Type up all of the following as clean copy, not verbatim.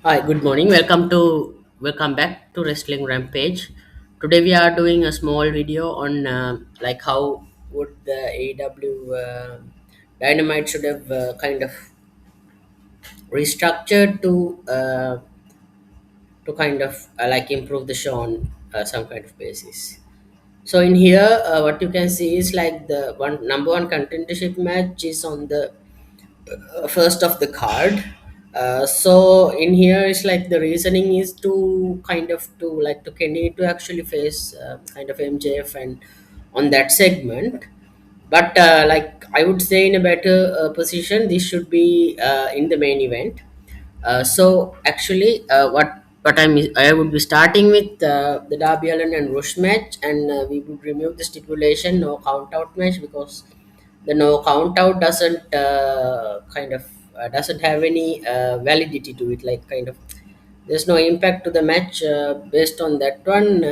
Hi, good morning. Welcome back to Wrestling Rampage. Today we are doing a small video on like how would the AEW Dynamite should have kind of restructured to kind of like improve the show on some kind of basis. So in here, what you can see is like the one number one contendership match is on the first of the card. So in here it's like the reasoning is to kind of to Kenny to actually face kind of MJF and on that segment. But like I would say in a better position, this should be in the main event. So actually, I would be starting with the Darby Allin and Rush match, and we would remove the stipulation no count out match because the no count out doesn't have any validity to it. Like kind of, there's no impact to the match based on that one.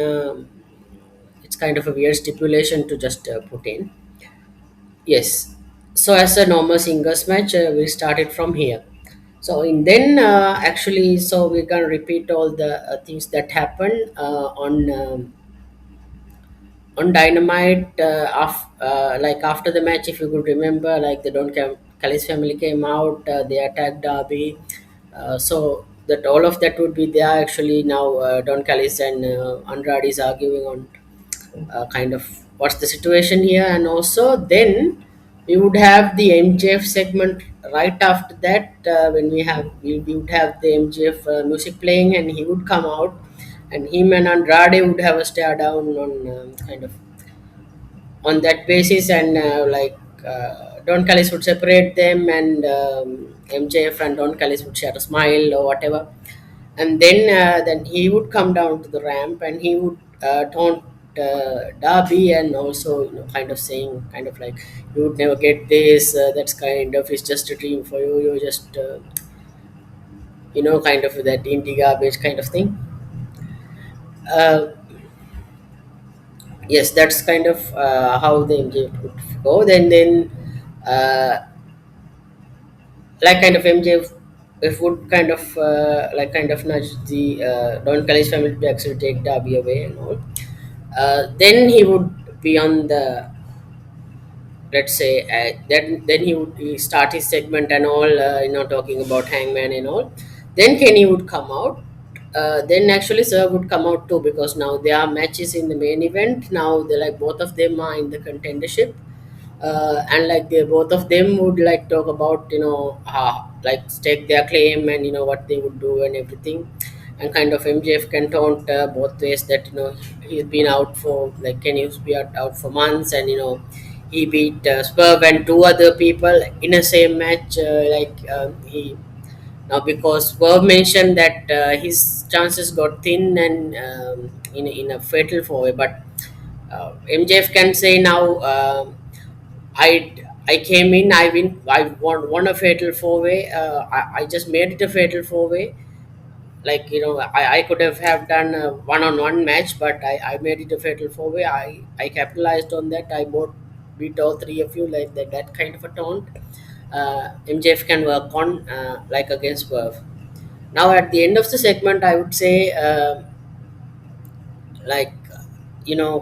It's kind of a weird stipulation to just put in. Yes. So as a normal singles match, we started from here. So in then actually, so we can repeat all the things that happened on Dynamite. Like after the match, if you could remember, like the Callis family came out, they attacked Darby. So that all of that would be there. Actually, now Don Callis and Andrade is arguing on kind of what's the situation here, and also then we would have the MJF segment right after that when we would have the MJF music playing, and he would come out, and him and Andrade would have a stare down on kind of on that basis, and Don Callis would separate them, and MJF and Don Callis would share a smile or whatever, and then he would come down to the ramp and he would taunt Darby, and also kind of saying kind of like you would never get this. That's kind of it's just a dream for you. You just kind of that indie garbage kind of thing. Uh, yes, that's kind of how the MJ would go. Then like kind of MJ if would kind of like kind of nudge the Don Callis family to actually take Darby away and all. Then he would be on the, let's say, then he would start his segment and all, talking about Hangman and all. Then Kenny would come out. Then actually Sir would come out too, because now there are matches in the main event. Now they like both of them are in the contendership, and like they both of them would like talk about like stake their claim and what they would do and everything, and kind of MJF can taunt both ways that he's been out for like Kenny's been out for months, and he beat Swerve and two other people in a same match. He now because Swerve mentioned that his chances got thin and in a fatal four way, but MJF can say now. I came in. I won a fatal four way. I just made it a fatal four way. Like I could have done a one-on-one match, but I made it a fatal four way. I capitalized on that. I beat all three of you, like that kind of a taunt. MJF can work on like against Swerve. Now at the end of the segment, I would say like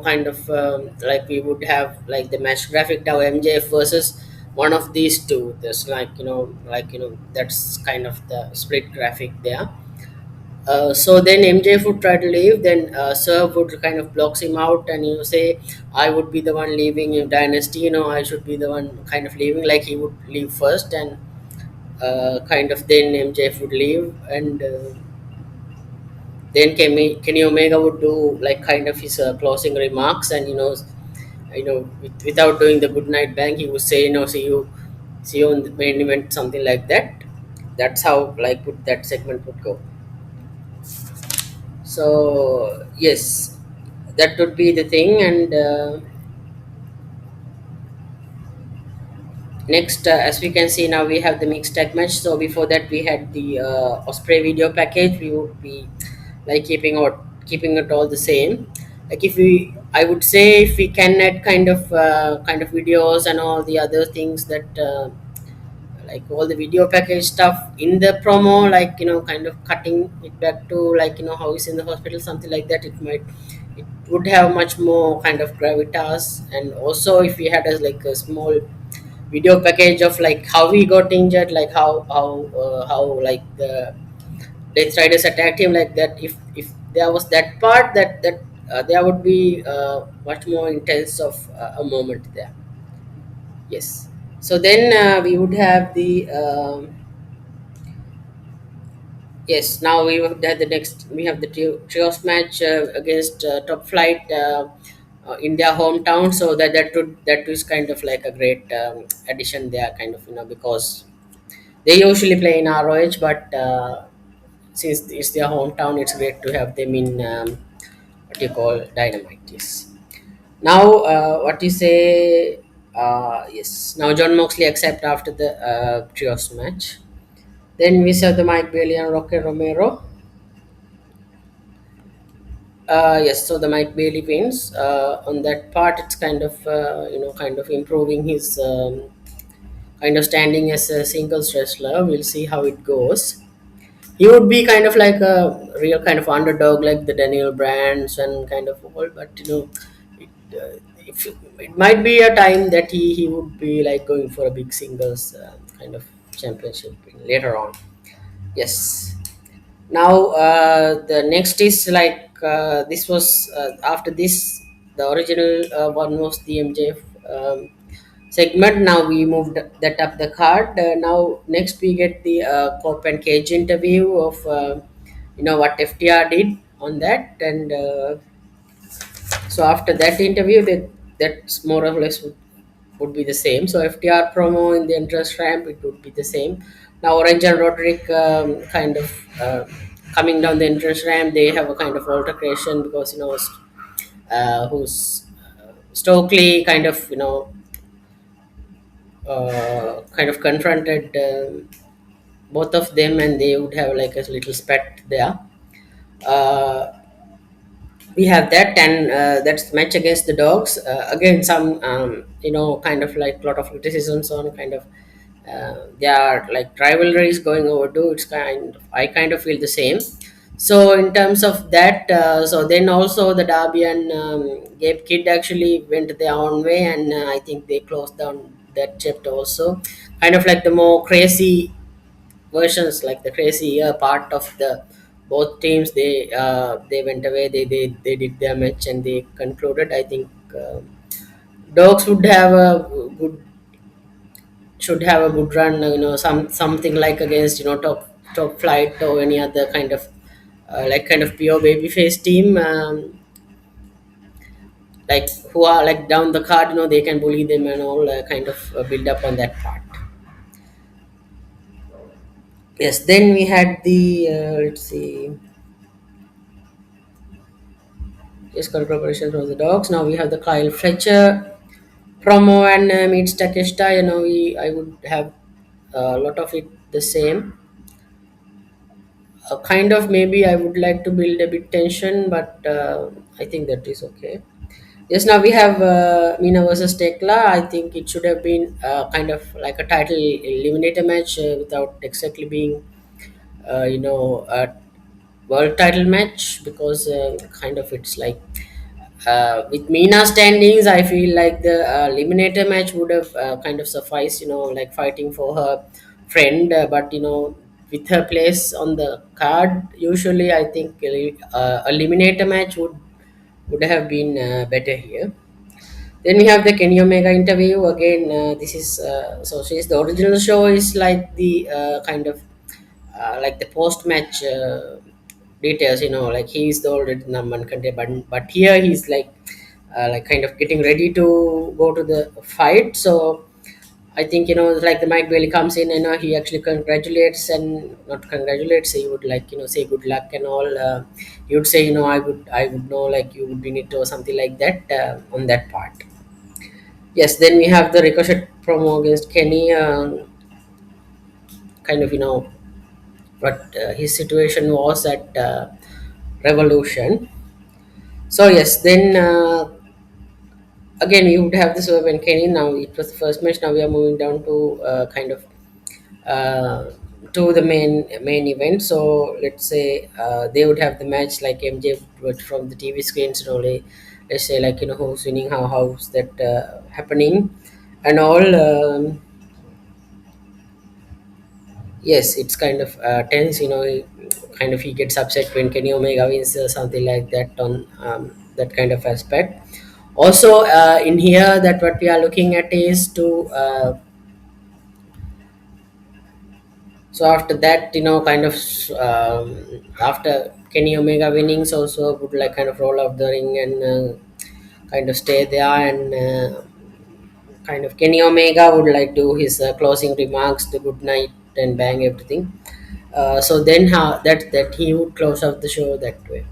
kind of like we would have like the match graphic now MJF versus one of these two. There's that's kind of the split graphic there. So then MJF would try to leave, then Serve would kind of blocks him out, and say I would be the one leaving in Dynasty, I should be the one kind of leaving, like he would leave first, and kind of then MJF would leave, and then Kenny Omega would do like kind of his closing remarks, and without doing the good night bang, he would say, see you on the main event, something like that. That's how like that segment would go. So yes, that would be the thing, and next, as we can see now, we have the mixed tag match. So before that, we had the Osprey video package. We would be like keeping it all the same. Like if we, I would say, if we can add kind of videos and all the other things that like all the video package stuff in the promo, like kind of cutting it back to like how he's in the hospital, something like that. It would have much more kind of gravitas. And also if we had a like a small video package of like how he got injured, like how like the Death Riders attacked him, like that. If there was that part, that there would be much more intense of a moment there. Yes. So then we would have the yes. Now we would have the next. We have the trios match against Top Flight in their hometown. So that is kind of like a great addition there, kind of because they usually play in ROH, but since it's their hometown, it's great to have them in what you call Dynamite. Yes. Now, what you say? Yes. Now, John Moxley accept after the trios match. Then we saw the Mike Bailey and Rocky Romero. Yes. So the Mike Bailey wins. On that part, it's kind of kind of improving his kind of standing as a singles wrestler. We'll see how it goes. He would be kind of like a real kind of underdog, like the Daniel Brands and kind of all. But if it might be a time that he would be like going for a big singles kind of championship later on. Yes. Now the next is like this was after this, the original one was the MJF segment. Now we moved that up the card. Now next we get the Cope and Cage interview of what FTR did on that. And so after that interview, that's more or less would be the same. So FTR promo in the entrance ramp, it would be the same. Now Orange and Roderick kind of coming down the entrance ramp, they have a kind of altercation because who's Stokely kind of kind of confronted both of them, and they would have like a little spat there. Uh, we have that, and that's match against the dogs. Again, some kind of like lot of criticisms on kind of there are like rivalries going overdue. It's I kind of feel the same. So in terms of that, so then also the Derby and Gabe Kid actually went their own way, and I think they closed down that chapter also. Kind of like the more crazy versions, like the crazy part of the both teams, they went away, they did their match and they concluded. I think dogs would have a good should have a good run, something like against top flight or any other kind of like kind of pure babyface team, like who are like down the card, they can bully them and all, kind of build up on that part. Yes, then we had the let's see. Yes, congratulations from the dogs. Now we have the Kyle Fletcher promo and meets Takeshita. I would have a lot of it the same. Kind of maybe I would like to build a bit tension, but I think that is okay. Yes, now we have Mina versus Tekla. I think it should have been kind of like a title eliminator match without exactly being, a world title match, because kind of it's like with Mina standings, I feel like the eliminator match would have kind of sufficed, like fighting for her friend. But with her place on the card, usually I think eliminator match would have been better here. Then we have the Kenny Omega interview again. This is so she's the original show is like the kind of like the post match details. Like he's the already number one contender, but here he's like kind of getting ready to go to the fight. So I think like the Mike Bailey comes in, he actually congratulates and not congratulates. He would like say good luck and all. He would say I would know like you would win it or something like that on that part. Yes, then we have the Ricochet promo against Kenny. Kind of what his situation was at Revolution. So yes, then again we would have this when Kenny. Now it was the first match. Now we are moving down to kind of uh, to the main event. So let's say they would have the match like MJ would from the TV screens and only, let's say like who's winning, how's that happening and all. Yes, it's kind of tense, kind of he gets upset when Kenny Omega wins something like that on that kind of aspect. Also, in here, that what we are looking at is to so after that, kind of after Kenny Omega winnings, also would like kind of roll out the ring and kind of stay there and kind of Kenny Omega would like do his closing remarks, the good night and bang everything. So then how that he would close out the show that way.